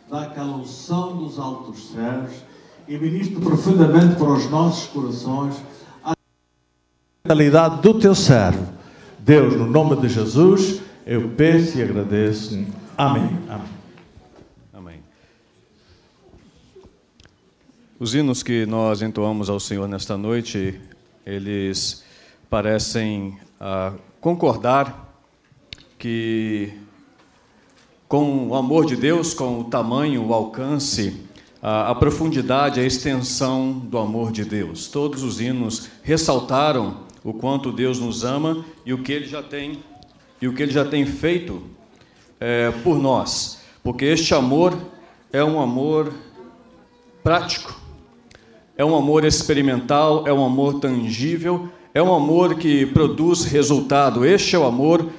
dá aquela unção dos altos céus e ministra profundamente para os nossos corações a mentalidade do teu servo. Deus, no nome de Jesus, eu peço e agradeço. Amém. Amém. Amém. Os hinos que nós entoamos ao Senhor nesta noite, eles parecem concordar que com o amor de Deus, com o tamanho, o alcance, a profundidade, a extensão do amor de Deus. Todos os hinos ressaltaram o quanto Deus nos ama e o que Ele já tem feito por nós, porque este amor é um amor prático, é um amor experimental, é um amor tangível, é um amor que produz resultado. Este é o amor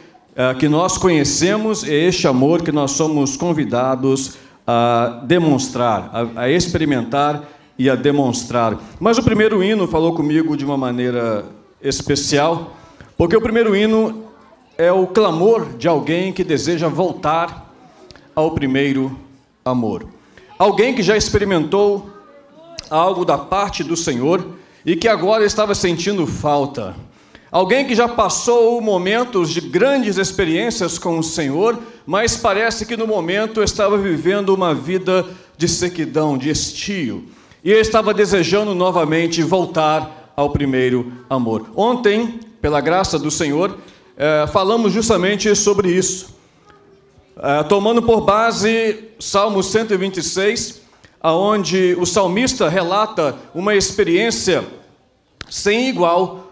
que nós conhecemos, é este amor que nós somos convidados a demonstrar, a experimentar e a demonstrar. Mas o primeiro hino falou comigo de uma maneira especial, porque o primeiro hino é o clamor de alguém que deseja voltar ao primeiro amor. Alguém que já experimentou algo da parte do Senhor e que agora estava sentindo falta. Alguém que já passou momentos de grandes experiências com o Senhor, mas parece que no momento estava vivendo uma vida de sequidão, de estio, e estava desejando novamente voltar ao primeiro amor. Ontem, pela graça do Senhor, falamos justamente sobre isso, tomando por base Salmo 126, onde o salmista relata uma experiência sem igual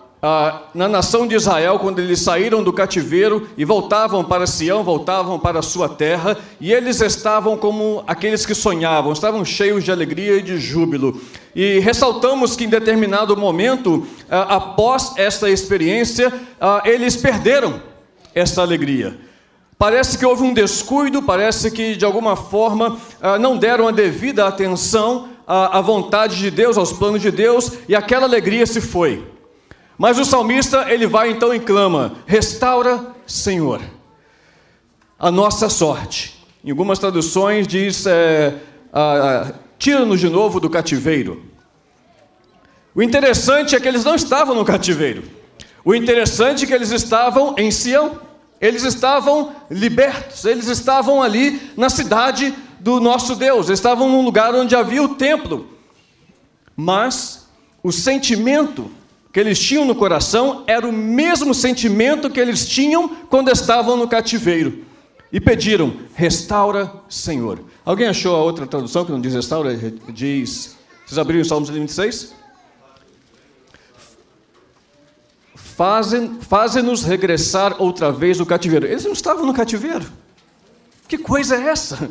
na nação de Israel, quando eles saíram do cativeiro e voltavam para Sião, voltavam para a sua terra, e eles estavam como aqueles que sonhavam, estavam cheios de alegria e de júbilo. E ressaltamos que em determinado momento, após esta experiência, eles perderam essa alegria. Parece que houve um descuido, parece que de alguma forma não deram a devida atenção à vontade de Deus, aos planos de Deus, e aquela alegria se foi. Mas o salmista, ele vai então e clama: restaura, Senhor, a nossa sorte. Em algumas traduções diz, tira-nos de novo do cativeiro. O interessante é que eles não estavam no cativeiro. O interessante é que eles estavam em Sião. Eles estavam libertos, eles estavam ali na cidade do nosso Deus, eles estavam num lugar onde havia o templo. Mas o sentimento que eles tinham no coração era o mesmo sentimento que eles tinham quando estavam no cativeiro. E pediram: restaura, Senhor. Alguém achou a outra tradução que não diz restaura? Diz... Vocês abriram o Salmo 26? Faze-nos regressar outra vez do cativeiro. Eles não estavam no cativeiro. Que coisa é essa?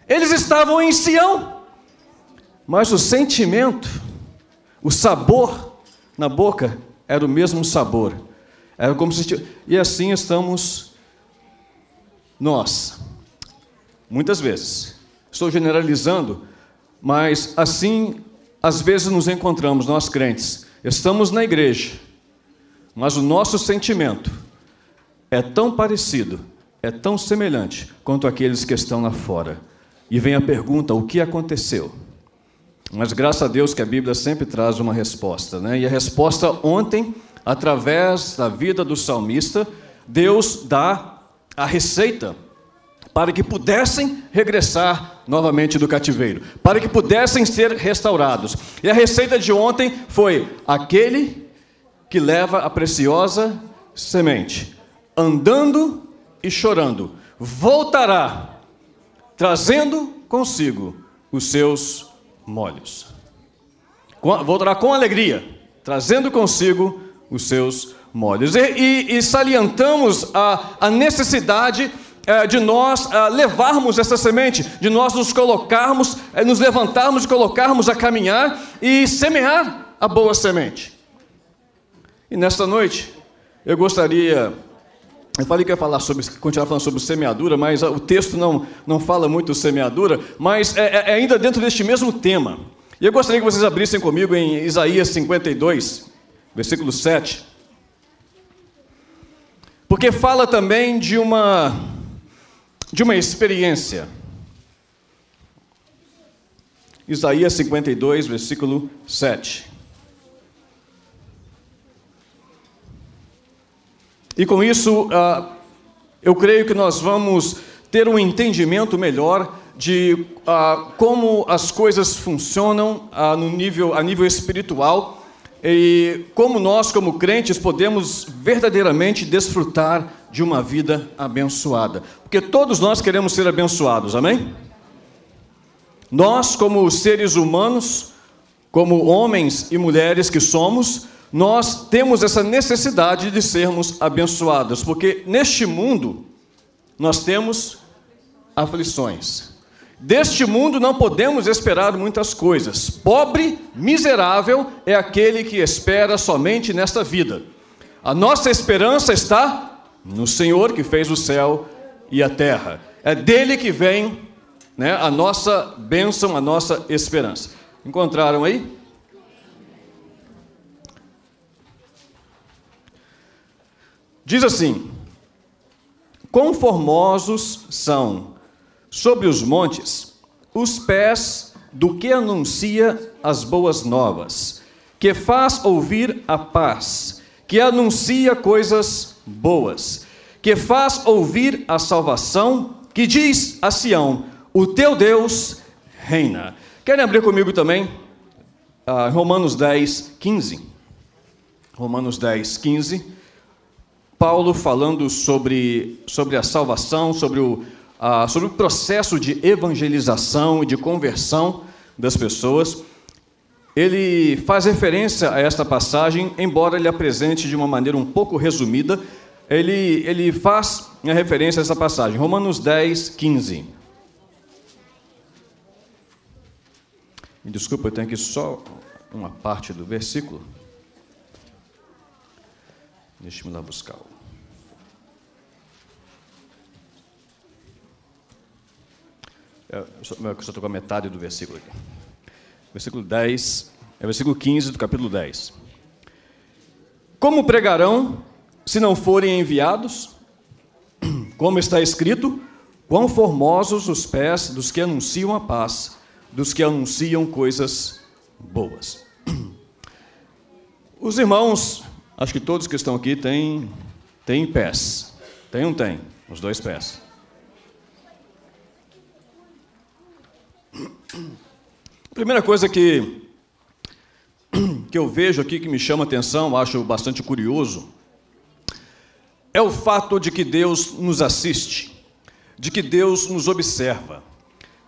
Eles estavam em Sião. Mas o sentimento, o sabor na boca era o mesmo sabor. Era como se... E assim estamos nós. Muitas vezes. Estou generalizando, mas assim, às vezes nos encontramos, nós crentes. Estamos na igreja, mas o nosso sentimento é tão parecido, é tão semelhante quanto aqueles que estão lá fora. E vem a pergunta: o que aconteceu? Mas graças a Deus que a Bíblia sempre traz uma resposta, né? E a resposta ontem, através da vida do salmista, Deus dá a receita para que pudessem regressar novamente do cativeiro, para que pudessem ser restaurados. E a receita de ontem foi: aquele que leva a preciosa semente, andando e chorando, voltará, trazendo consigo os seus molhos. Voltará com alegria, trazendo consigo os seus molhos. E salientamos a necessidade de nós levarmos essa semente, de nós nos colocarmos, nos levantarmos e colocarmos a caminhar e semear a boa semente. E nesta noite, eu gostaria... Eu falei que ia continuar falando sobre semeadura, mas o texto não fala muito semeadura, mas é ainda dentro deste mesmo tema. E eu gostaria que vocês abrissem comigo em Isaías 52, versículo 7. Porque fala também de uma de uma experiência. Isaías 52, versículo 7. E com isso, eu creio que nós vamos ter um entendimento melhor de como as coisas funcionam a nível espiritual e como nós, como crentes, podemos verdadeiramente desfrutar de uma vida abençoada. Porque todos nós queremos ser abençoados, amém? Nós, como seres humanos, como homens e mulheres que somos, nós temos essa necessidade de sermos abençoados, porque neste mundo nós temos aflições. Deste mundo não podemos esperar muitas coisas. Pobre, miserável é aquele que espera somente nesta vida. A nossa esperança está no Senhor que fez o céu e a terra. É dele que vem, né, a nossa bênção, a nossa esperança. Encontraram aí? Diz assim: quão formosos são sobre os montes os pés do que anuncia as boas novas, que faz ouvir a paz, que anuncia coisas boas, que faz ouvir a salvação, que diz a Sião: o teu Deus reina. Querem abrir comigo também? Romanos 10, 15. Romanos 10, 15. Paulo falando sobre a salvação, sobre o processo de evangelização e de conversão das pessoas. Ele faz referência a esta passagem, embora ele apresente de uma maneira um pouco resumida, ele faz a referência a essa passagem. Romanos 10, 15. Me desculpa, eu tenho aqui só uma parte do versículo. Deixa-me lá buscar. Eu só estou com a metade do versículo aqui. Versículo 10, é o versículo 15 do capítulo 10. Como pregarão se não forem enviados? Como está escrito: quão formosos os pés dos que anunciam a paz, dos que anunciam coisas boas. Os irmãos, acho que todos que estão aqui têm pés. Tem ou não tem? Os dois pés. Primeira coisa que eu vejo aqui, que me chama a atenção, acho bastante curioso, é o fato de que Deus nos assiste, de que Deus nos observa.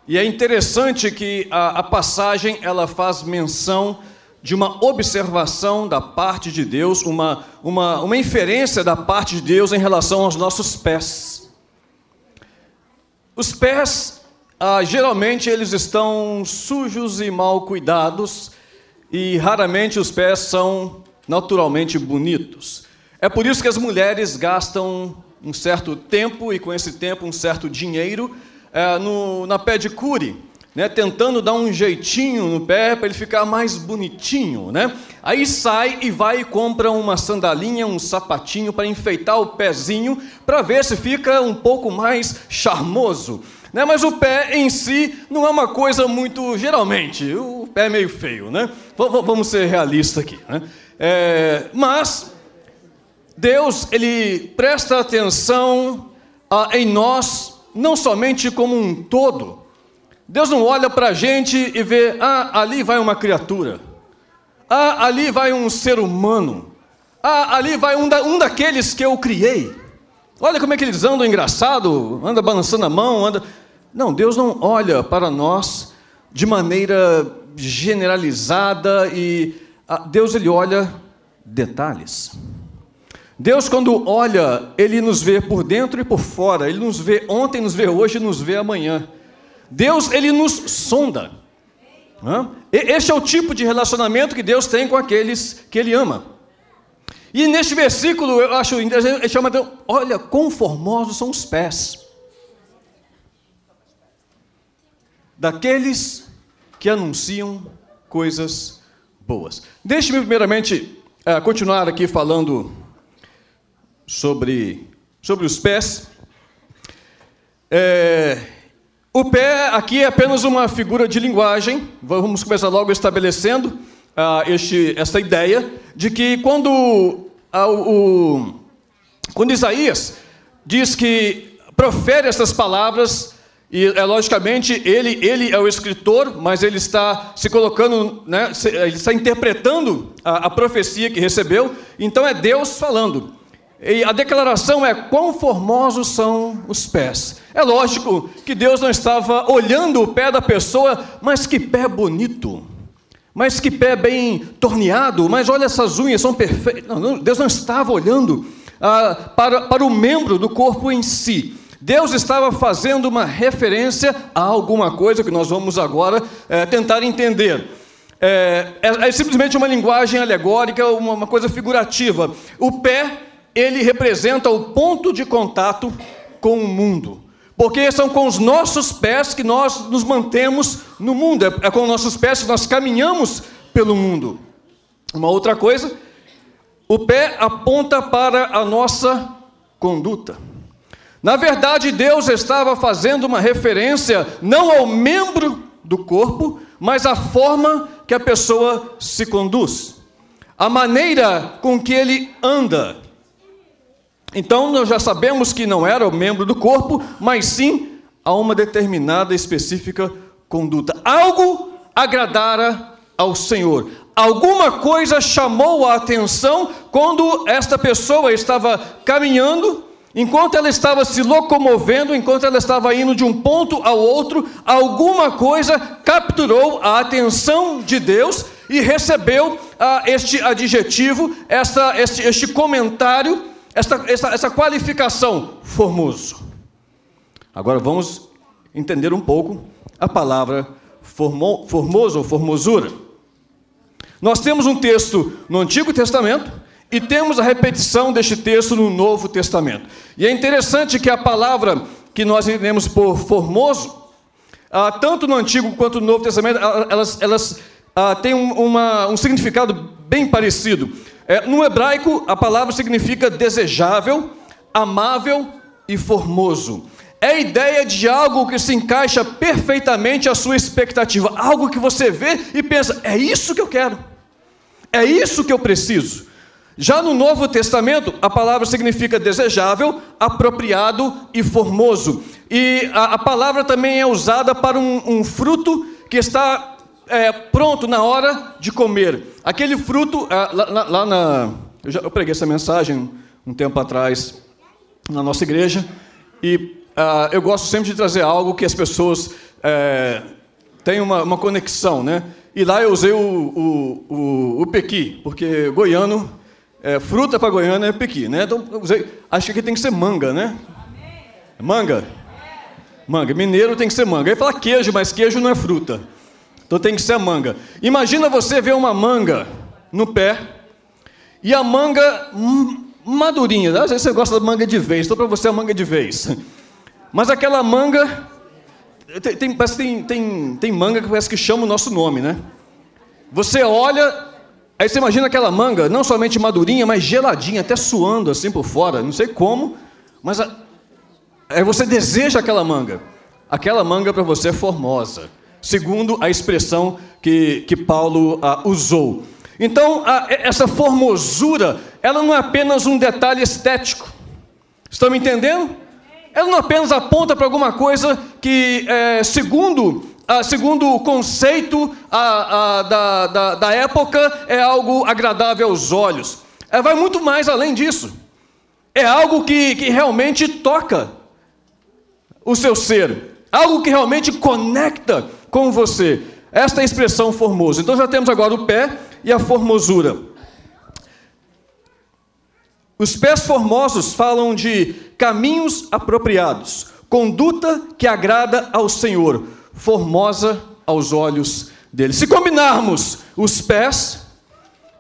E é interessante que a passagem ela faz menção de uma observação da parte de Deus, uma inferência da parte de Deus em relação aos nossos pés. Os pés, geralmente, eles estão sujos e mal cuidados, e raramente os pés são naturalmente bonitos. É por isso que as mulheres gastam um certo tempo, e com esse tempo um certo dinheiro, na pedicure, né, tentando dar um jeitinho no pé para ele ficar mais bonitinho, né? Aí sai e vai e compra uma sandalinha, um sapatinho para enfeitar o pezinho, para ver se fica um pouco mais charmoso, né? Mas o pé em si não é uma coisa muito, geralmente, o pé é meio feio, né? Vamos ser realistas aqui, né? Mas Deus, Ele presta atenção em nós, não somente como um todo. Deus não olha para a gente e vê: ali vai uma criatura, ali vai um ser humano, ali vai um daqueles que eu criei. Olha como é que eles andam engraçado, anda balançando a mão, anda... Não, Deus não olha para nós de maneira generalizada, e Deus, Ele olha detalhes. Deus, quando olha, Ele nos vê por dentro e por fora. Ele nos vê ontem, nos vê hoje, nos vê amanhã. Deus, Ele nos sonda. Este é o tipo de relacionamento que Deus tem com aqueles que Ele ama. E neste versículo, eu acho interessante, ele chama: olha, quão formosos são os pés daqueles que anunciam coisas boas. Deixe-me primeiramente continuar aqui falando sobre os pés. O pé aqui é apenas uma figura de linguagem. Vamos começar logo estabelecendo essa ideia de que quando Isaías diz que profere essas palavras, e logicamente ele é o escritor, mas ele está se colocando, né, ele está interpretando a profecia que recebeu, então é Deus falando. E a declaração é: quão formosos são os pés. É lógico que Deus não estava olhando o pé da pessoa, mas que pé bonito, mas que pé bem torneado, mas olha, essas unhas são perfeitas. Deus não estava olhando para o membro do corpo em si. Deus estava fazendo uma referência a alguma coisa que nós vamos agora tentar entender. É simplesmente uma linguagem alegórica, uma coisa figurativa. O pé, ele representa o ponto de contato com o mundo, porque são com os nossos pés que nós nos mantemos no mundo, é com os nossos pés que nós caminhamos pelo mundo. Uma outra coisa, o pé aponta para a nossa conduta. Na verdade, Deus estava fazendo uma referência não ao membro do corpo, mas à forma que a pessoa se conduz, a maneira com que ele anda. Então, nós já sabemos que não era o membro do corpo, mas sim a uma determinada específica conduta. Algo agradara ao Senhor. Alguma coisa chamou a atenção quando esta pessoa estava caminhando, enquanto ela estava se locomovendo, enquanto ela estava indo de um ponto ao outro, alguma coisa capturou a atenção de Deus e recebeu este adjetivo, este comentário, essa qualificação: formoso. Agora vamos entender um pouco a palavra formoso ou formosura. Nós temos um texto no Antigo Testamento e temos a repetição deste texto no Novo Testamento. E é interessante que a palavra que nós entendemos por formoso, tanto no Antigo quanto no Novo Testamento, elas têm um significado bem parecido. No hebraico, a palavra significa desejável, amável e formoso. É a ideia de algo que se encaixa perfeitamente à sua expectativa. Algo que você vê e pensa: é isso que eu quero, é isso que eu preciso. Já no Novo Testamento, a palavra significa desejável, apropriado e formoso. E a palavra também é usada para um fruto que está pronto na hora de comer. Aquele fruto, eu preguei essa mensagem um tempo atrás na nossa igreja, e eu gosto sempre de trazer algo que as pessoas têm uma conexão, né? E lá eu usei o pequi, porque goiano, fruta para goiano é pequi, né? Então eu usei, acho que aqui tem que ser manga, né? Manga? Manga. Mineiro tem que ser manga. Aí fala queijo, mas queijo não é fruta. Então tem que ser a manga. Imagina você ver uma manga no pé e a manga madurinha. Às vezes você gosta da manga de vez, então para você a manga de vez. Mas aquela manga, tem manga que parece que chama o nosso nome, né? Você olha, aí você imagina aquela manga, não somente madurinha, mas geladinha, até suando assim por fora, não sei como, mas aí você deseja aquela manga. Aquela manga para você é formosa, segundo a expressão que Paulo usou. Então, essa formosura, ela não é apenas um detalhe estético. Estão me entendendo? Ela não apenas aponta para alguma coisa que, segundo o conceito da época, é algo agradável aos olhos. Vai muito mais além disso. É algo que realmente toca o seu ser. Algo que realmente conecta com você. Esta é a expressão formoso. Então já temos agora o pé e a formosura. Os pés formosos falam de caminhos apropriados, conduta que agrada ao Senhor, formosa aos olhos dele. Se combinarmos os pés,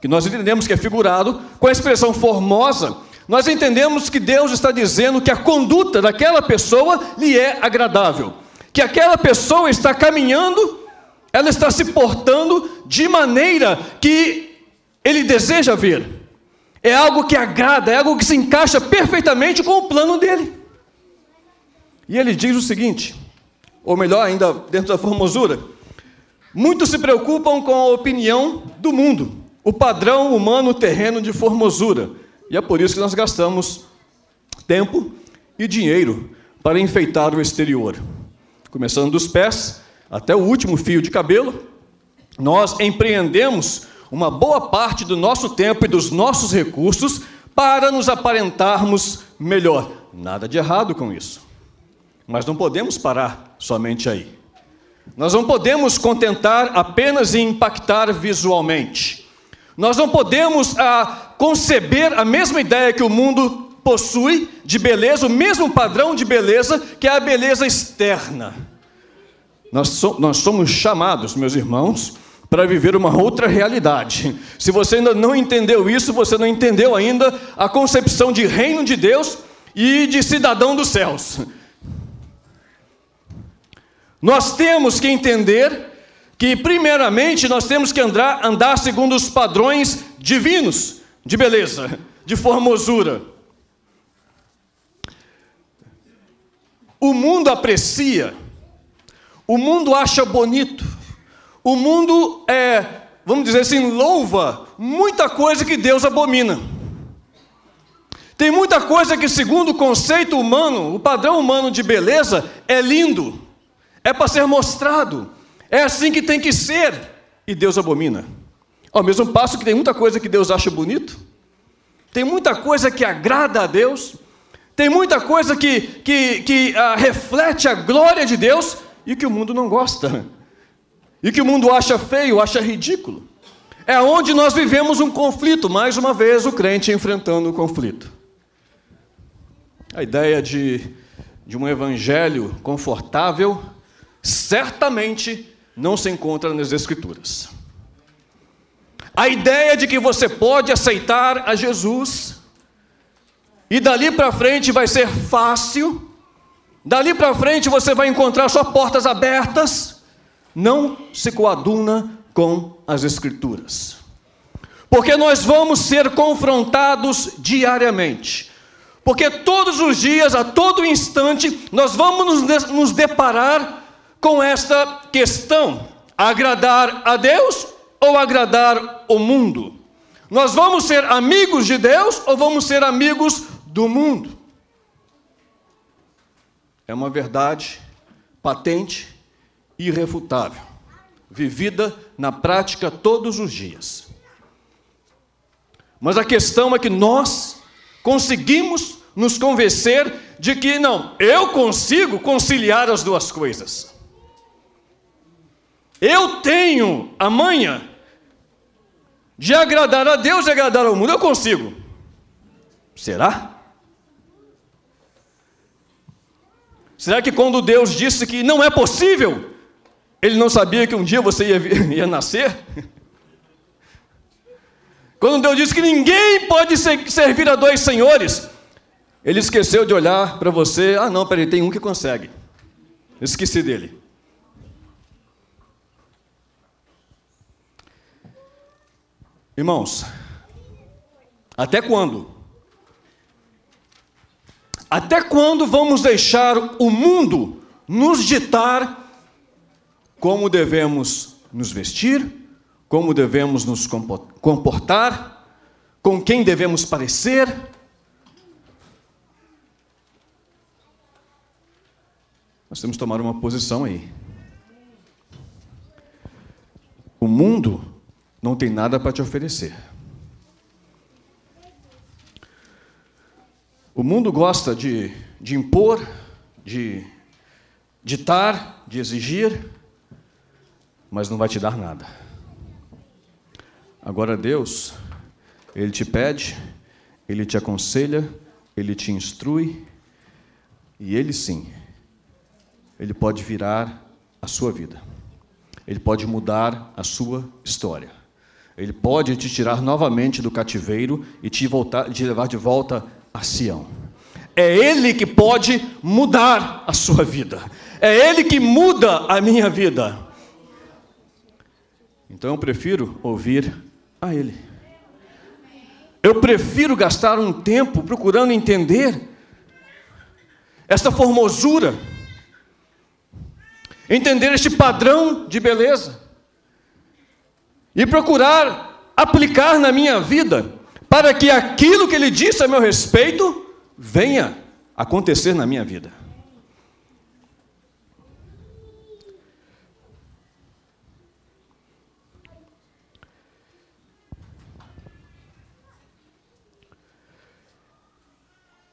que nós entendemos que é figurado, com a expressão formosa, nós entendemos que Deus está dizendo que a conduta daquela pessoa lhe é agradável, que aquela pessoa está caminhando, ela está se portando de maneira que ele deseja ver. É algo que agrada, é algo que se encaixa perfeitamente com o plano dele. E ele diz o seguinte, ou melhor ainda, dentro da formosura: muitos se preocupam com a opinião do mundo, o padrão humano terreno de formosura. E é por isso que nós gastamos tempo e dinheiro para enfeitar o exterior. Começando dos pés até o último fio de cabelo, nós empreendemos uma boa parte do nosso tempo e dos nossos recursos para nos aparentarmos melhor. Nada de errado com isso. Mas não podemos parar somente aí. Nós não podemos contentar apenas em impactar visualmente. Nós não podemos conceber a mesma ideia que o mundo possui de beleza, o mesmo padrão de beleza, que é a beleza externa. Nós somos chamados, meus irmãos, para viver uma outra realidade. Se você ainda não entendeu isso, você não entendeu ainda a concepção de reino de Deus e de cidadão dos céus. Nós temos que entender que, primeiramente, nós temos que andar segundo os padrões divinos de beleza, de formosura. O mundo aprecia, o mundo acha bonito, o mundo vamos dizer assim, louva muita coisa que Deus abomina. Tem muita coisa que, segundo o conceito humano, o padrão humano de beleza, é lindo, é para ser mostrado, é assim que tem que ser, e Deus abomina. Ao mesmo passo que tem muita coisa que Deus acha bonito, tem muita coisa que agrada a Deus, tem muita coisa que reflete a glória de Deus e que o mundo não gosta, e que o mundo acha feio, acha ridículo. É onde nós vivemos um conflito, mais uma vez o crente enfrentando o conflito. A ideia de um evangelho confortável certamente não se encontra nas Escrituras. A ideia de que você pode aceitar a Jesus e dali para frente vai ser fácil, dali para frente você vai encontrar só portas abertas, não se coaduna com as Escrituras. Porque nós vamos ser confrontados diariamente. Porque todos os dias, a todo instante, nós vamos nos deparar com esta questão: agradar a Deus ou agradar o mundo? Nós vamos ser amigos de Deus ou vamos ser amigos do mundo? É uma verdade patente e irrefutável, vivida na prática todos os dias. Mas a questão é que nós conseguimos nos convencer de que não, eu consigo conciliar as duas coisas. Eu tenho a manha de agradar a Deus e agradar ao mundo. Eu consigo. Será? Será que quando Deus disse que não é possível, Ele não sabia que um dia você ia nascer? Quando Deus disse que ninguém pode servir a dois senhores, Ele esqueceu de olhar para você. Ah não, peraí, tem um que consegue. Esqueci dele. Irmãos, até quando? Até quando vamos deixar o mundo nos ditar como devemos nos vestir, como devemos nos comportar, com quem devemos parecer? Nós temos que tomar uma posição aí. O mundo não tem nada para te oferecer. O mundo gosta de impor, de ditar, de exigir, mas não vai te dar nada. Agora Deus, Ele te pede, Ele te aconselha, Ele te instrui, e Ele sim, Ele pode virar a sua vida. Ele pode mudar a sua história. Ele pode te tirar novamente do cativeiro e te levar de volta a Sião. É Ele que pode mudar a sua vida. É Ele que muda a minha vida. Então eu prefiro ouvir a Ele. Eu prefiro gastar um tempo procurando entender. esta formosura, entender este padrão de beleza e procurar aplicar na minha vida para que aquilo que Ele disse a meu respeito venha acontecer na minha vida.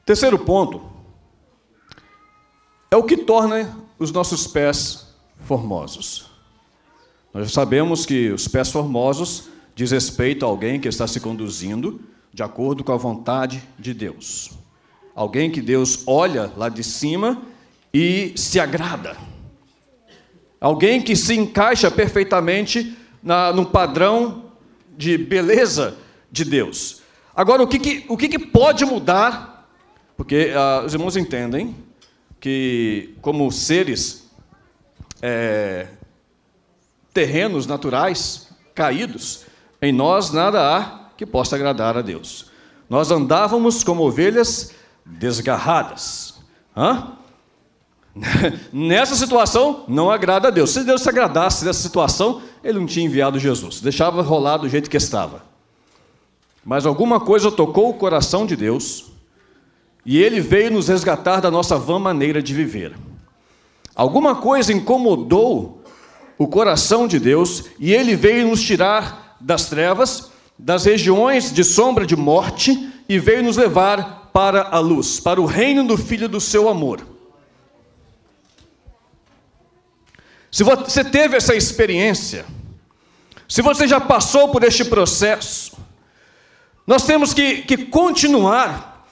Terceiro ponto é o que torna os nossos pés formosos. Nós sabemos que os pés formosos diz respeito a alguém que está se conduzindo de acordo com a vontade de Deus. Alguém que Deus olha lá de cima e se agrada. Alguém que se encaixa perfeitamente no padrão de beleza de Deus. Agora, o que pode mudar? Porque os irmãos entendem que, como seres terrenos naturais, caídos, em nós nada há que possa agradar a Deus. Nós andávamos como ovelhas desgarradas. Nessa situação, não agrada a Deus. Se Deus se agradasse dessa situação, Ele não tinha enviado Jesus. Deixava rolar do jeito que estava. Mas alguma coisa tocou o coração de Deus, e Ele veio nos resgatar da nossa vã maneira de viver. Alguma coisa incomodou o coração de Deus, e Ele veio nos tirar das trevas, das regiões de sombra de morte, e veio nos levar para a luz, para o reino do Filho do seu amor. Se você teve essa experiência, se você já passou por este processo, nós temos que continuar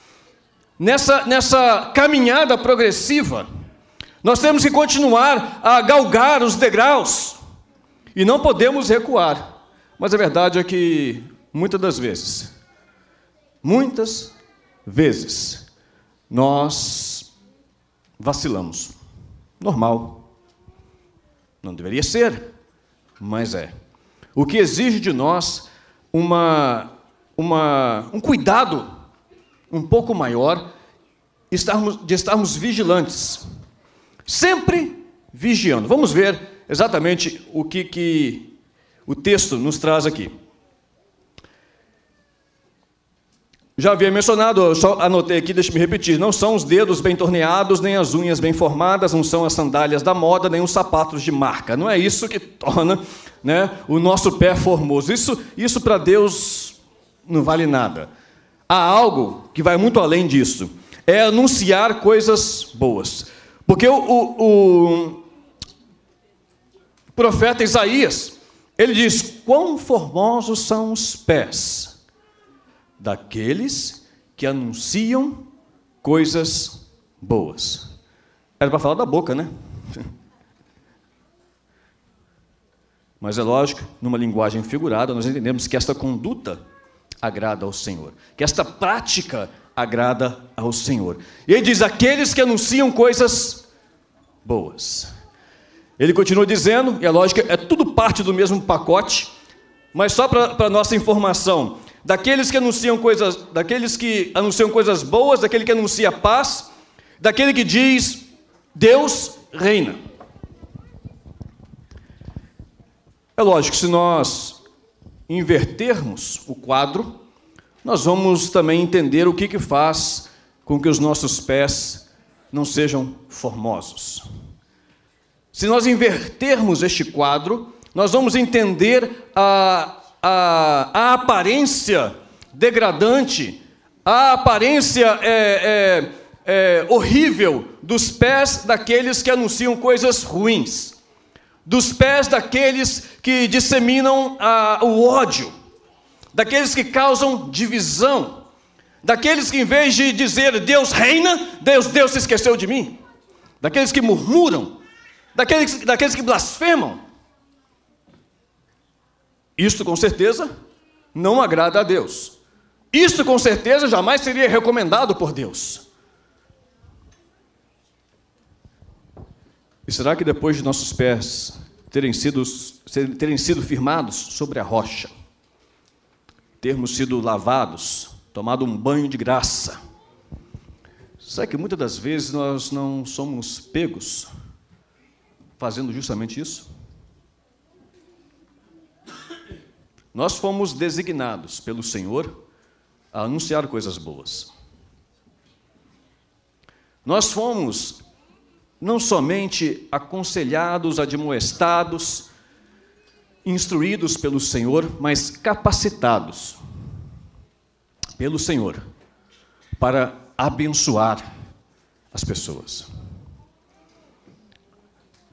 nessa caminhada progressiva. Nós temos que continuar a galgar os degraus e não podemos recuar. Mas a verdade é que muitas vezes, nós vacilamos. Normal. Não deveria ser, mas é. O que exige de nós um cuidado um pouco maior, de estarmos vigilantes. Sempre vigiando. Vamos ver exatamente o que o texto nos traz aqui. Já havia mencionado, eu só anotei aqui, deixa-me repetir. Não são os dedos bem torneados, nem as unhas bem formadas, não são as sandálias da moda, nem os sapatos de marca. Não é isso que torna, o nosso pé formoso. Isso para Deus não vale nada. Há algo que vai muito além disso. É anunciar coisas boas. Porque o profeta Isaías, ele diz: quão formosos são os pés daqueles que anunciam coisas boas. Era para falar da boca, né? Mas é lógico, numa linguagem figurada, nós entendemos que esta conduta agrada ao Senhor, que esta prática agrada ao Senhor. E ele diz: aqueles que anunciam coisas boas. Ele continua dizendo, e é lógico, é tudo parte do mesmo pacote, mas só para nossa informação, daqueles que anunciam coisas boas, daquele que anuncia paz, daquele que diz: Deus reina. É lógico, se nós invertermos o quadro, nós vamos também entender o que faz com que os nossos pés não sejam formosos. Se nós invertermos este quadro, nós vamos entender a aparência degradante, a aparência horrível dos pés daqueles que anunciam coisas ruins, dos pés daqueles que disseminam o ódio, daqueles que causam divisão, daqueles que, em vez de dizer Deus reina, Deus se esqueceu de mim, daqueles que murmuram, daqueles que blasfemam. Isto com certeza não agrada a Deus. Isto com certeza jamais seria recomendado por Deus. E será que depois de nossos pés terem sido firmados sobre a rocha, termos sido lavados, tomado um banho de graça, Será que muitas das vezes nós não somos pegos fazendo justamente isso? Nós fomos designados pelo Senhor a anunciar coisas boas. Nós fomos não somente aconselhados, admoestados, instruídos pelo Senhor, mas capacitados pelo Senhor para abençoar as pessoas,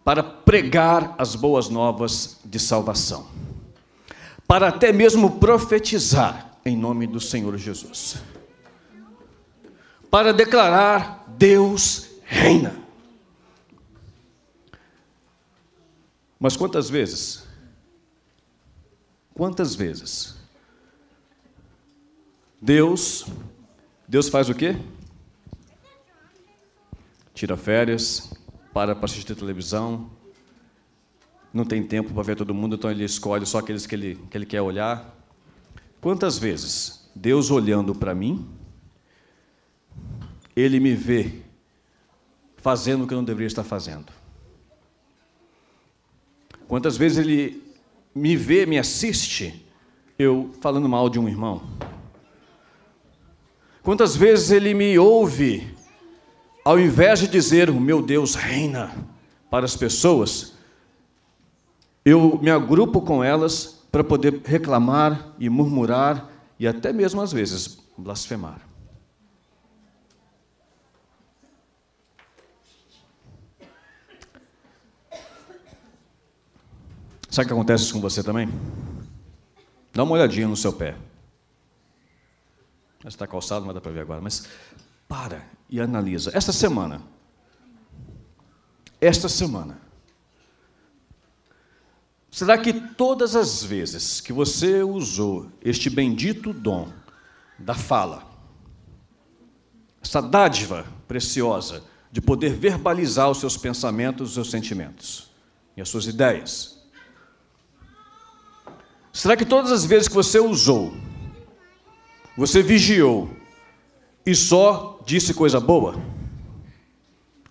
para pregar as boas novas de salvação, para até mesmo profetizar em nome do Senhor Jesus, para declarar: Deus reina. Mas quantas vezes Deus faz o quê? Tira férias, para assistir televisão, não tem tempo para ver todo mundo, então ele escolhe só aqueles que ele quer olhar. Quantas vezes Deus, olhando para mim, Ele me vê fazendo o que eu não deveria estar fazendo? Quantas vezes Ele me vê, me assiste, eu falando mal de um irmão? Quantas vezes Ele me ouve, ao invés de dizer: o meu Deus reina, para as pessoas, eu me agrupo com elas para poder reclamar e murmurar e até mesmo às vezes blasfemar. Sabe o que acontece com você também? Dá uma olhadinha no seu pé. Está calçado, mas dá para ver agora. Mas para e analisa. Esta semana, será que todas as vezes que você usou este bendito dom da fala, essa dádiva preciosa de poder verbalizar os seus pensamentos, os seus sentimentos e as suas ideias, será que todas as vezes que você usou, você vigiou e só disse coisa boa?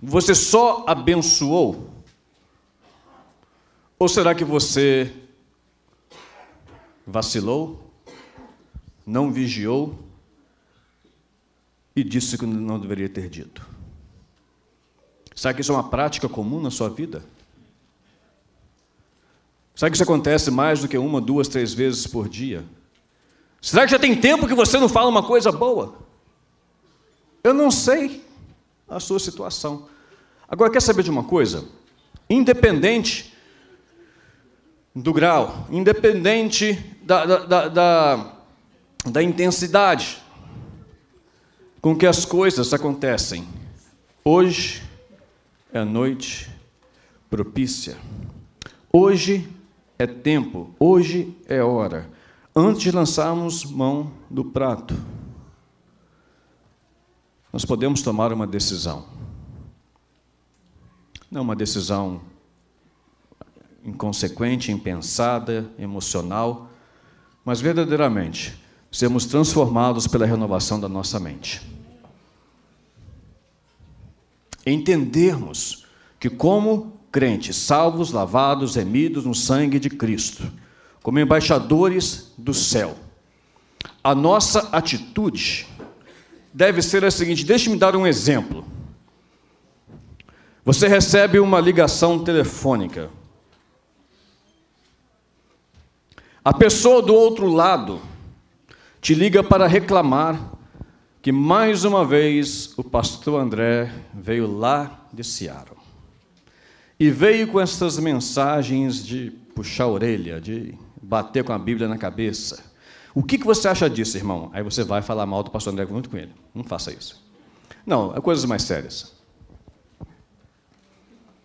Você só abençoou? Ou será que você vacilou, não vigiou e disse que não deveria ter dito? Será que isso é uma prática comum na sua vida? Será que isso acontece mais do que 1, 2, 3 vezes por dia? Será que já tem tempo que você não fala uma coisa boa? Eu não sei a sua situação. Agora, quer saber de uma coisa? Independente do grau, independente da intensidade com que as coisas acontecem, hoje é a noite propícia. Hoje é tempo, hoje é hora. Antes de lançarmos mão do prato, nós podemos tomar uma decisão. Não uma decisão inconsequente, impensada, emocional, mas verdadeiramente sermos transformados pela renovação da nossa mente. Entendermos que, como crentes, salvos, lavados, remidos no sangue de Cristo, como embaixadores do céu, a nossa atitude deve ser a seguinte. Deixe-me dar um exemplo. Você recebe uma ligação telefônica. A pessoa do outro lado te liga para reclamar que mais uma vez o pastor André veio lá de Seattle. E veio com essas mensagens de puxar a orelha, de bater com a Bíblia na cabeça. O que você acha disso, irmão? Aí você vai falar mal do pastor André junto com ele. Não faça isso. Não, é coisas mais sérias.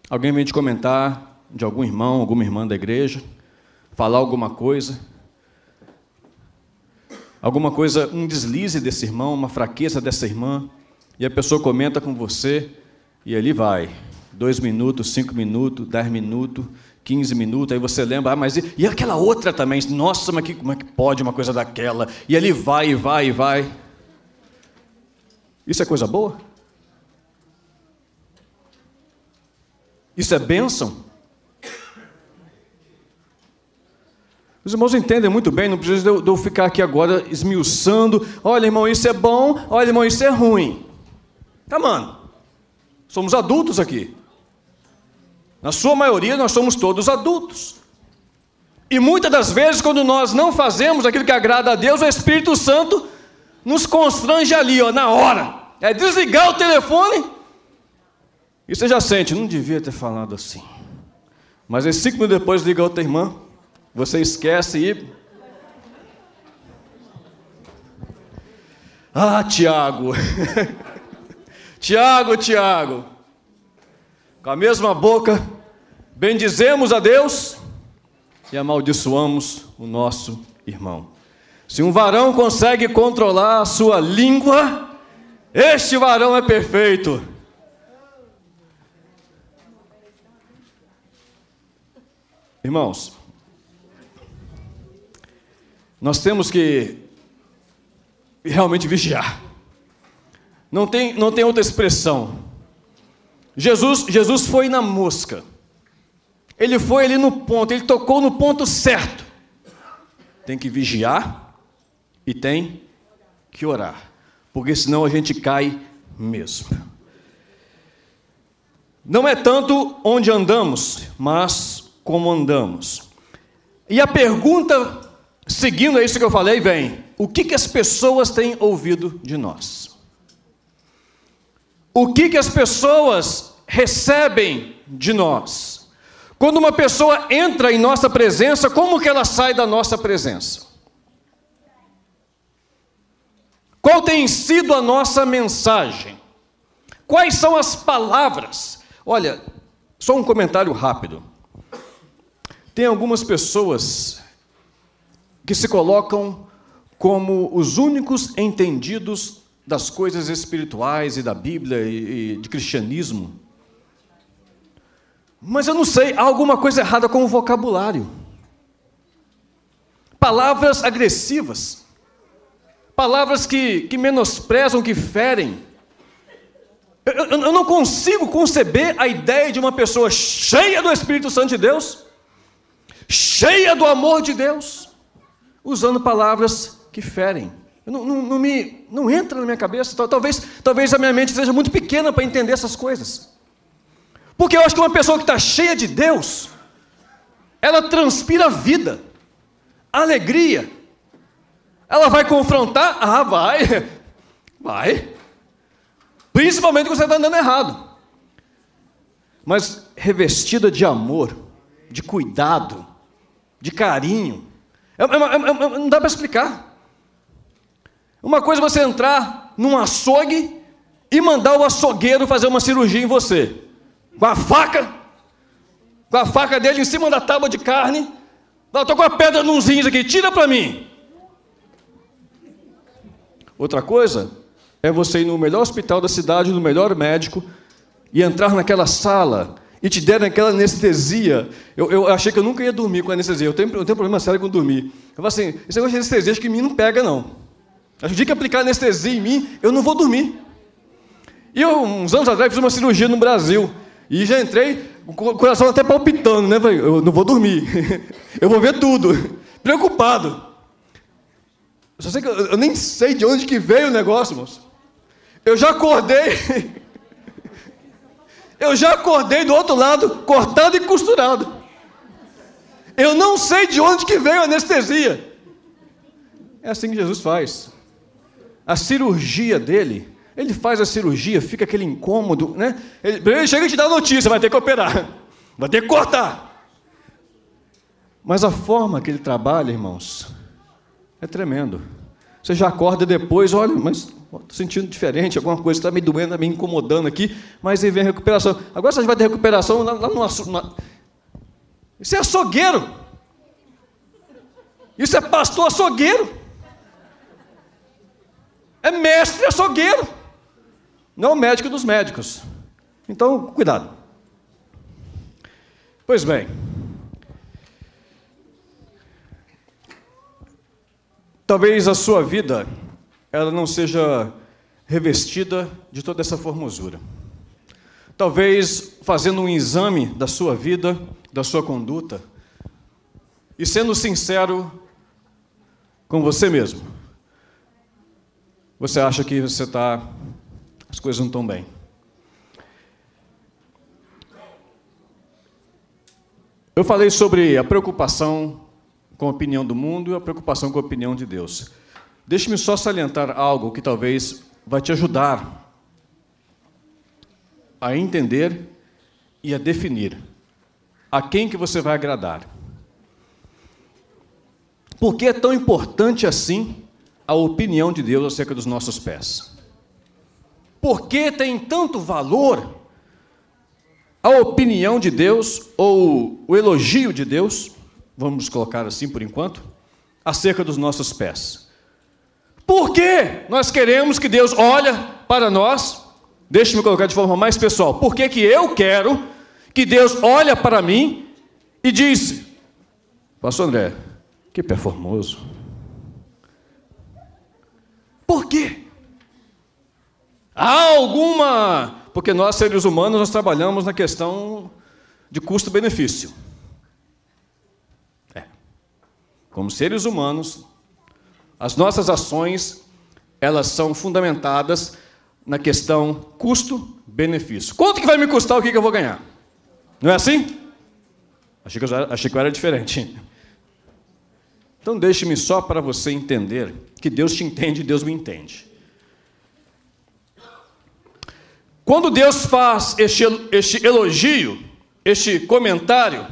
Alguém vem te comentar de algum irmão, alguma irmã da igreja, falar alguma coisa, um deslize desse irmão, uma fraqueza dessa irmã, e a pessoa comenta com você, e ali vai, 2 minutos, 5 minutos, 10 minutos, 15 minutos, aí você lembra, mas e aquela outra também? Nossa, mas como é que pode uma coisa daquela? E ali vai, e vai, e vai. Isso é coisa boa? Isso é bênção? Os irmãos entendem muito bem, não precisa de eu ficar aqui agora esmiuçando. Olha, irmão, isso é bom. Olha, irmão, isso é ruim. Tá, mano. Somos adultos aqui. Na sua maioria, nós somos todos adultos. E muitas das vezes, quando nós não fazemos aquilo que agrada a Deus, o Espírito Santo nos constrange ali, ó, na hora. É desligar o telefone e você já sente, não devia ter falado assim. Mas aí 5 minutos depois liga a outra irmã, você esquece e... Ah, Tiago! Tiago! Com a mesma boca, bendizemos a Deus e amaldiçoamos o nosso irmão. Se um varão consegue controlar a sua língua, este varão é perfeito. Irmãos, nós temos que realmente vigiar. Não tem outra expressão. Jesus foi na mosca. Ele foi ali no ponto, ele tocou no ponto certo. Tem que vigiar e tem que orar, porque senão a gente cai mesmo. Não é tanto onde andamos, mas como andamos. E a pergunta, seguindo a isso que eu falei, vem: o que as pessoas têm ouvido de nós? O que as pessoas recebem de nós? Quando uma pessoa entra em nossa presença, como que ela sai da nossa presença? Qual tem sido a nossa mensagem? Quais são as palavras? Olha, só um comentário rápido. Tem algumas pessoas que se colocam como os únicos entendidos das coisas espirituais e da Bíblia e de cristianismo. Mas eu não sei, há alguma coisa errada com o vocabulário. Palavras agressivas, palavras que menosprezam, que ferem. Eu não consigo conceber a ideia de uma pessoa cheia do Espírito Santo de Deus, cheia do amor de Deus, usando palavras que ferem. Não entra na minha cabeça. Talvez a minha mente seja muito pequena para entender essas coisas. Porque eu acho que uma pessoa que está cheia de Deus, ela transpira vida, alegria. Ela vai confrontar? Ah, vai. Principalmente quando você está andando errado. Mas revestida de amor, de cuidado, de carinho. Não dá para explicar. Uma coisa é você entrar num açougue e mandar o açougueiro fazer uma cirurgia em você. Com a faca dele em cima da tábua de carne. Eu estou com a pedra nos rins aqui, tira para mim. Outra coisa é você ir no melhor hospital da cidade, no melhor médico, e entrar naquela sala e te der aquela anestesia. Eu achei que eu nunca ia dormir com anestesia. Eu tenho problema sério com dormir. Eu falo assim, esse negócio de anestesia acho que em mim não pega, não. Acho que o dia que aplicar anestesia em mim, eu não vou dormir. E eu, uns anos atrás, fiz uma cirurgia no Brasil. E já entrei, com o coração até palpitando, né? Eu não vou dormir. Eu vou ver tudo. Preocupado. Eu só sei que eu nem sei de onde que veio o negócio, moço. Eu já acordei. Eu já acordei do outro lado, cortado e costurado. Eu não sei de onde que veio a anestesia. É assim que Jesus faz. A cirurgia dele... Ele faz a cirurgia, fica aquele incômodo, né? Ele chega e te dá a notícia, vai ter que operar, vai ter que cortar. Mas a forma que ele trabalha, irmãos, é tremendo. Você já acorda depois, olha, mas estou sentindo diferente, alguma coisa está me doendo, está me incomodando aqui, mas aí vem a recuperação. Agora você vai ter recuperação lá no açougue. Isso é açougueiro. Isso é pastor açougueiro. É mestre açougueiro. Não é o médico dos médicos. Então, cuidado. Pois bem. Talvez a sua vida, ela não seja revestida de toda essa formosura. Talvez fazendo um exame da sua vida, da sua conduta, e sendo sincero com você mesmo. Você acha que as coisas não estão bem. Eu falei sobre a preocupação com a opinião do mundo e a preocupação com a opinião de Deus. Deixe-me só salientar algo que talvez vai te ajudar a entender e a definir a quem que você vai agradar. Por que é tão importante assim a opinião de Deus acerca dos nossos pés? Por que tem tanto valor a opinião de Deus, ou o elogio de Deus, vamos colocar assim por enquanto, acerca dos nossos pés? Por que nós queremos que Deus olhe para nós? Deixe-me colocar de forma mais pessoal. Por que eu quero que Deus olhe para mim e diz: Pastor André, que pé formoso. Por quê? Há alguma... Porque nós, seres humanos, nós trabalhamos na questão de custo-benefício. Como seres humanos, as nossas ações, elas são fundamentadas na questão custo-benefício. Quanto que vai me custar o que eu vou ganhar? Não é assim? Achei que eu era diferente. Então, deixe-me só para você entender que Deus te entende e Deus me entende. Quando Deus faz este elogio, este comentário,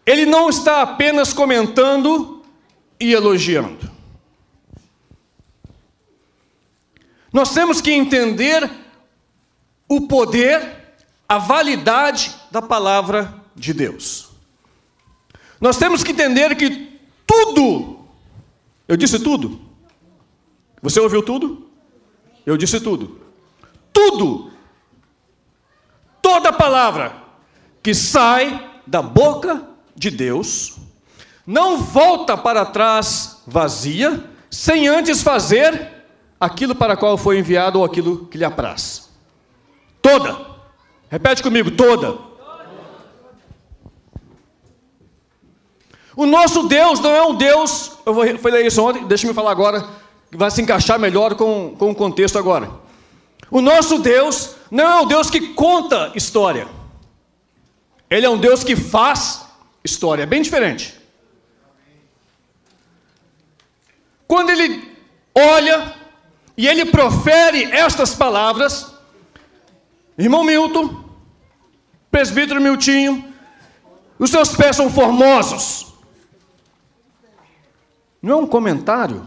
Ele não está apenas comentando e elogiando. Nós temos que entender o poder, a validade da palavra de Deus. Nós temos que entender que tudo, eu disse tudo? Você ouviu tudo? Eu disse tudo. Tudo, toda palavra que sai da boca de Deus, não volta para trás vazia, sem antes fazer aquilo para qual foi enviado ou aquilo que lhe apraz. Toda. Repete comigo, toda. O nosso Deus não é um Deus, eu falei isso ontem, deixa-me falar agora, que vai se encaixar melhor com o contexto agora. O nosso Deus não é um Deus que conta história. Ele é um Deus que faz história. É bem diferente. Quando Ele olha e Ele profere estas palavras, irmão Milton, presbítero Miltinho, os seus pés são formosos. Não é um comentário,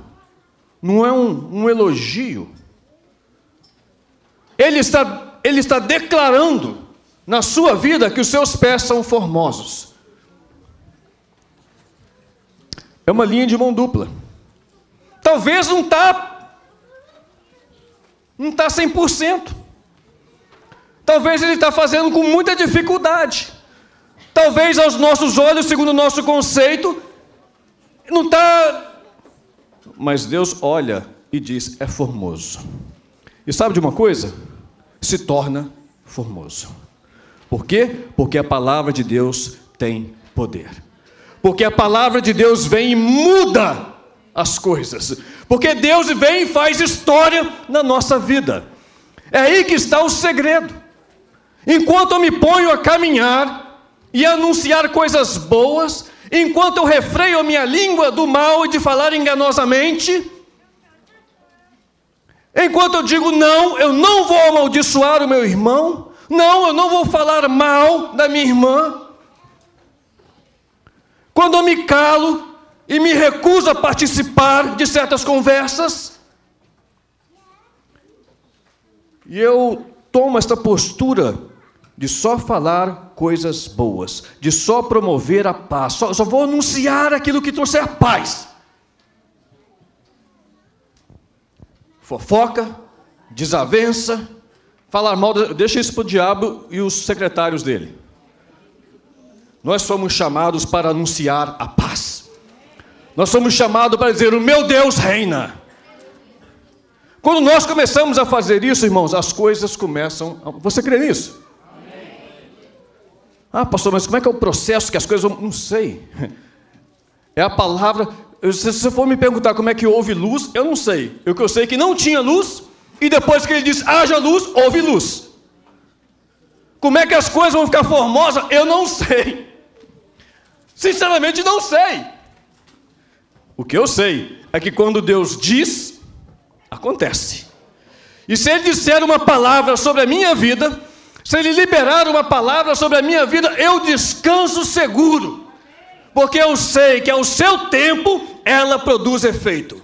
não é um elogio. Ele está declarando na sua vida que os seus pés são formosos. É uma linha de mão dupla. Talvez não está 100%. Talvez ele está fazendo com muita dificuldade. Talvez aos nossos olhos, segundo o nosso conceito, não está... Mas Deus olha e diz, é formoso. E sabe de uma coisa? Se torna formoso. Por quê? Porque a palavra de Deus tem poder. Porque a palavra de Deus vem e muda as coisas. Porque Deus vem e faz história na nossa vida. É aí que está o segredo. Enquanto eu me ponho a caminhar e a anunciar coisas boas, enquanto eu refreio a minha língua do mal e de falar enganosamente, enquanto eu digo não, eu não vou amaldiçoar o meu irmão, não, eu não vou falar mal da minha irmã. Quando eu me calo e me recuso a participar de certas conversas, e eu tomo esta postura de só falar coisas boas, de só promover a paz, só vou anunciar aquilo que trouxer paz. Fofoca, desavença, falar mal, deixa isso para o diabo e os secretários dele. Nós somos chamados para anunciar a paz. Nós somos chamados para dizer, o meu Deus reina. Quando nós começamos a fazer isso, irmãos, as coisas começam... Você crê nisso? Amém. Ah, pastor, mas como é que é o processo que as coisas vão... Não sei. É a palavra... Se você for me perguntar como é que houve luz, eu não sei. O que eu sei é que não tinha luz, e depois que ele disse, haja luz, houve luz. Como é que as coisas vão ficar formosas? Eu não sei. Sinceramente, não sei. O que eu sei é que quando Deus diz, acontece. E se Ele disser uma palavra sobre a minha vida, se Ele liberar uma palavra sobre a minha vida, eu descanso seguro. Porque eu sei que ao seu tempo, ela produz efeito.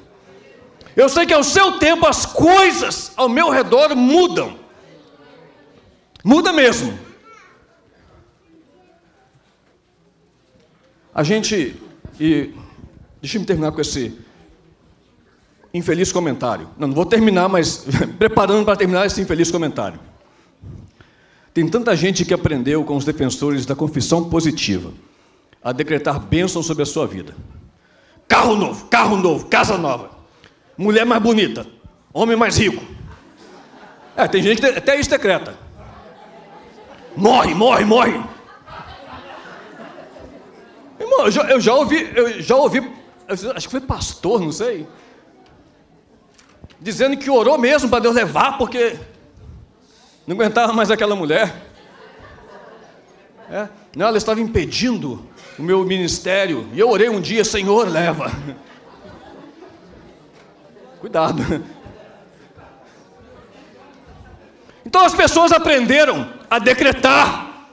Eu sei que ao seu tempo, as coisas ao meu redor mudam. Muda mesmo. A gente... deixa eu terminar com esse infeliz comentário. Não vou terminar, mas preparando para terminar esse infeliz comentário. Tem tanta gente que aprendeu com os defensores da confissão positiva a decretar bênção sobre a sua vida. Carro novo, casa nova, mulher mais bonita, homem mais rico. Tem gente que até isso decreta. Morre. Irmão, eu já ouvi, acho que foi pastor, não sei, dizendo que orou mesmo para Deus levar, porque não aguentava mais aquela mulher. Não, ela estava impedindo o meu ministério, e eu orei um dia, Senhor, leva. Cuidado. Então as pessoas aprenderam a decretar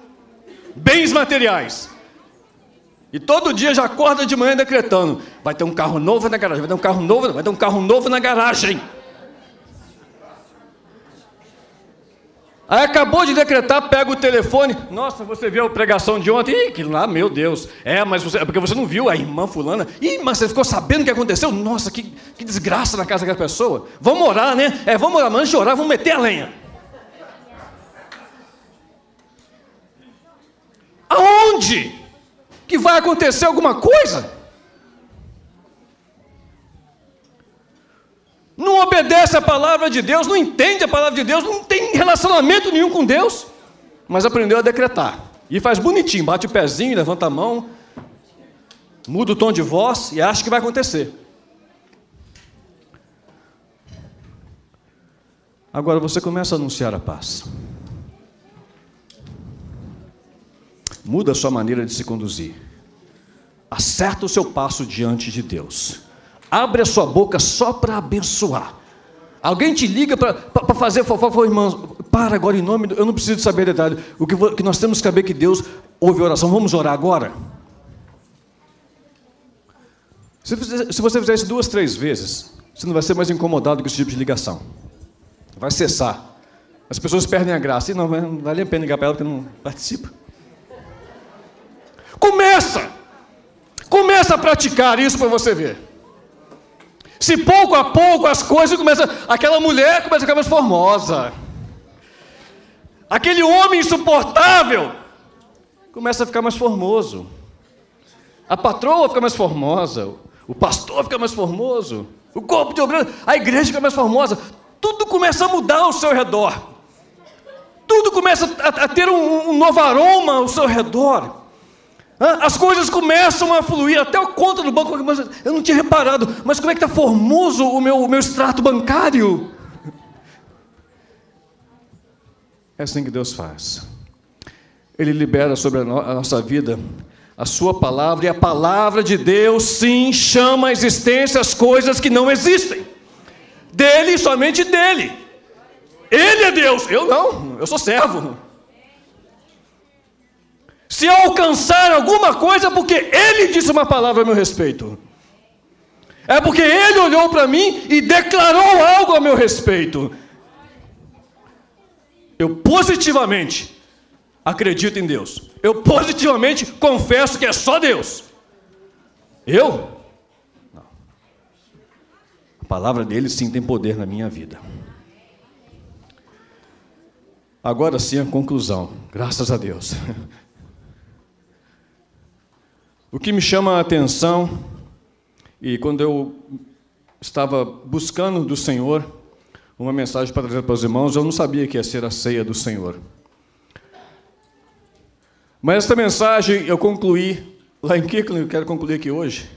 bens materiais. E todo dia já acorda de manhã decretando, vai ter um carro novo na garagem, vai ter um carro novo na garagem. Aí acabou de decretar, pega o telefone, nossa, você viu a pregação de ontem? Ih, que lá, meu Deus, mas é porque você não viu a irmã fulana? Ih, mas você ficou sabendo o que aconteceu? Nossa, que desgraça na casa daquela pessoa. Vamos orar, né? Vamos orar, mas antes de orar, vamos meter a lenha. Aonde que vai acontecer alguma coisa? Não obedece a palavra de Deus, não entende a palavra de Deus, não tem relacionamento nenhum com Deus, mas aprendeu a decretar. E faz bonitinho, bate o pezinho, levanta a mão, muda o tom de voz e acha que vai acontecer. Agora você começa a anunciar a paz. Muda a sua maneira de se conduzir. Acerta o seu passo diante de Deus. Abre a sua boca só para abençoar. Alguém te liga para fazer fofoca, irmãos, para agora em nome, eu não preciso saber detalhe. O que nós temos que saber é que Deus ouve a oração. Vamos orar agora? Se você fizer isso 2, 3 vezes, você não vai ser mais incomodado com esse tipo de ligação. Vai cessar. As pessoas perdem a graça. E não vale a pena ligar para ela porque não participa. Começa a praticar isso para você ver. Se pouco a pouco as coisas começam... Aquela mulher começa a ficar mais formosa. Aquele homem insuportável começa a ficar mais formoso. A patroa fica mais formosa. O pastor fica mais formoso. O corpo de obreiro... A igreja fica mais formosa. Tudo começa a mudar ao seu redor. Tudo começa a ter um novo aroma ao seu redor. As coisas começam a fluir, até a conta do banco, eu não tinha reparado, mas como é que está formoso o meu extrato bancário? É assim que Deus faz. Ele libera sobre a nossa vida a sua palavra, e a palavra de Deus, sim, chama à existência as coisas que não existem. Dele, somente dele. Ele é Deus, eu não, eu sou servo. Se eu alcançar alguma coisa, é porque Ele disse uma palavra a meu respeito. É porque Ele olhou para mim e declarou algo a meu respeito. Eu positivamente acredito em Deus. Eu positivamente confesso que é só Deus. Eu? Não. A palavra dele sim tem poder na minha vida. Agora sim a conclusão. Graças a Deus. O que me chama a atenção, e quando eu estava buscando do Senhor uma mensagem para trazer para os irmãos, eu não sabia que ia ser a ceia do Senhor. Mas esta mensagem eu concluí lá em Kirkland, eu quero concluir aqui hoje,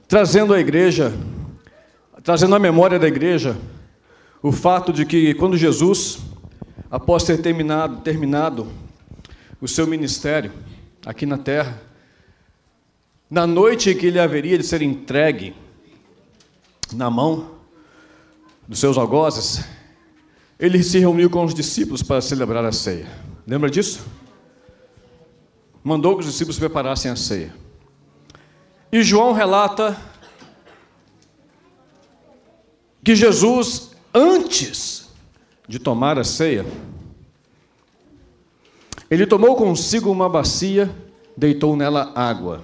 trazendo à igreja, trazendo à memória da igreja, o fato de que quando Jesus, após ter terminado o seu ministério aqui na terra, na noite em que ele haveria de ser entregue na mão dos seus algozes, ele se reuniu com os discípulos para celebrar a ceia. Lembra disso? Mandou que os discípulos preparassem a ceia. E João relata que Jesus, antes de tomar a ceia, ele tomou consigo uma bacia, deitou nela água.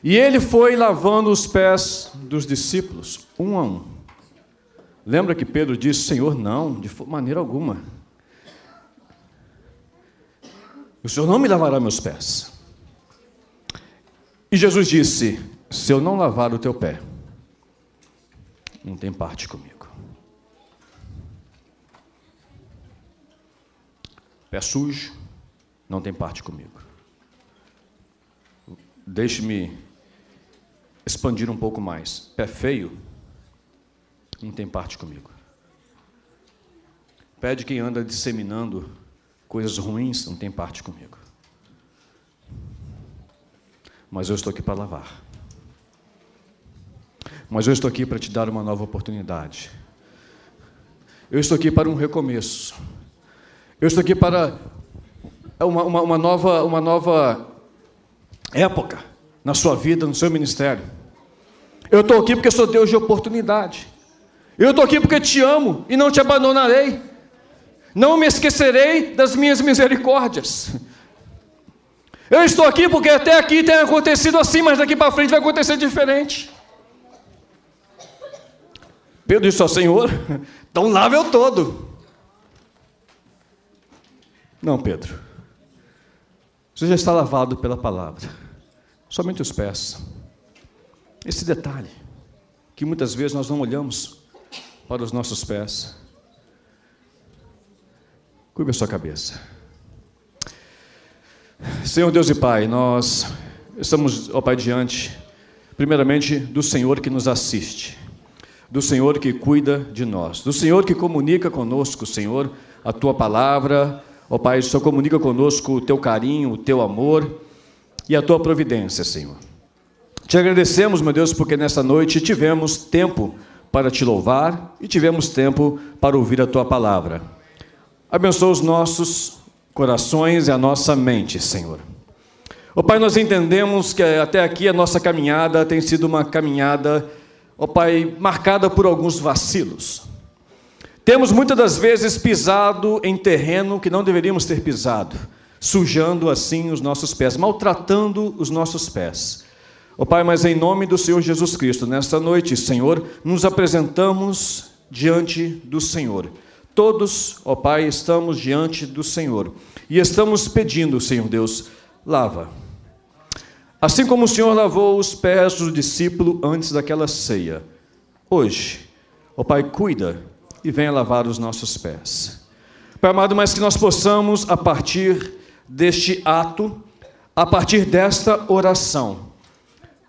E ele foi lavando os pés dos discípulos, um a um. Lembra que Pedro disse: Senhor, não, de maneira alguma. O Senhor não me lavará meus pés. E Jesus disse: se eu não lavar o teu pé, não tem parte comigo. Pé sujo, não tem parte comigo. Deixe-me expandir um pouco mais. Pé feio, não tem parte comigo. Pé de quem anda disseminando coisas ruins, não tem parte comigo. Mas eu estou aqui para lavar. Mas eu estou aqui para te dar uma nova oportunidade. Eu estou aqui para um recomeço. Eu estou aqui para uma nova época na sua vida, no seu ministério. Eu estou aqui porque sou Deus de oportunidade. Eu estou aqui porque te amo e não te abandonarei. Não me esquecerei das minhas misericórdias. Eu estou aqui porque até aqui tem acontecido assim, mas daqui para frente vai acontecer diferente. Pedro disse ao Senhor: então lava eu todo. Não, Pedro, você já está lavado pela palavra, somente os pés. Esse detalhe, que muitas vezes nós não olhamos para os nossos pés. Curva a sua cabeça. Senhor Deus e Pai, nós estamos, ó Pai, diante, primeiramente, do Senhor que nos assiste, do Senhor que cuida de nós, do Senhor que comunica conosco, Senhor, a Tua palavra. Ó Pai, o Senhor comunica conosco o Teu carinho, o Teu amor e a Tua providência, Senhor. Te agradecemos, meu Deus, porque nesta noite tivemos tempo para Te louvar e tivemos tempo para ouvir a Tua palavra. Abençoa os nossos corações e a nossa mente, Senhor. Ó Pai, nós entendemos que até aqui a nossa caminhada tem sido uma caminhada, ó Pai, marcada por alguns vacilos. Temos muitas das vezes pisado em terreno que não deveríamos ter pisado, sujando assim os nossos pés, maltratando os nossos pés. Ó Pai, mas em nome do Senhor Jesus Cristo, nesta noite, Senhor, nos apresentamos diante do Senhor. Todos, ó Pai, estamos diante do Senhor e estamos pedindo, Senhor Deus, lava. Assim como o Senhor lavou os pés do discípulo antes daquela ceia, hoje, ó Pai, cuida e venha lavar os nossos pés. Pai amado, mas que nós possamos, a partir deste ato, a partir desta oração,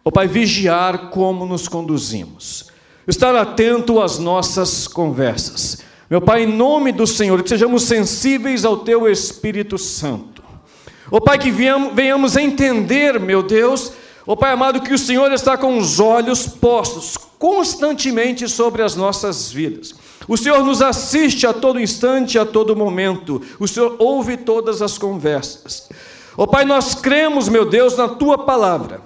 ó Pai, vigiar como nos conduzimos, estar atento às nossas conversas. Meu Pai, em nome do Senhor, que sejamos sensíveis ao Teu Espírito Santo. Ó Pai, que venhamos entender, meu Deus, ó Pai amado, que o Senhor está com os olhos postos constantemente sobre as nossas vidas. O Senhor nos assiste a todo instante, a todo momento. O Senhor ouve todas as conversas. Ó Pai, nós cremos, meu Deus, na Tua palavra.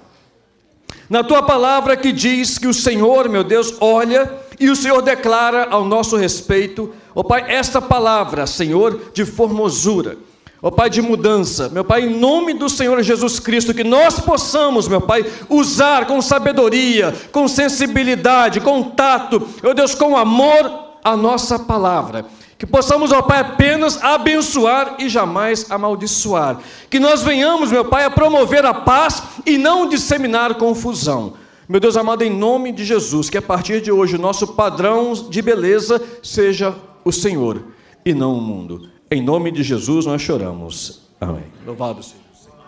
Na Tua palavra que diz que o Senhor, meu Deus, olha e o Senhor declara ao nosso respeito, ó Pai, esta palavra, Senhor, de formosura, ó Pai, de mudança. Meu Pai, em nome do Senhor Jesus Cristo, que nós possamos, meu Pai, usar com sabedoria, com sensibilidade, com tato, meu Deus, com amor, a nossa palavra. Que possamos, ó Pai, apenas abençoar e jamais amaldiçoar. Que nós venhamos, meu Pai, a promover a paz e não disseminar confusão. Meu Deus amado, em nome de Jesus, que a partir de hoje o nosso padrão de beleza seja o Senhor e não o mundo. Em nome de Jesus nós choramos. Amém. Louvado seja o Senhor.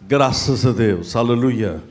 Graças a Deus. Aleluia.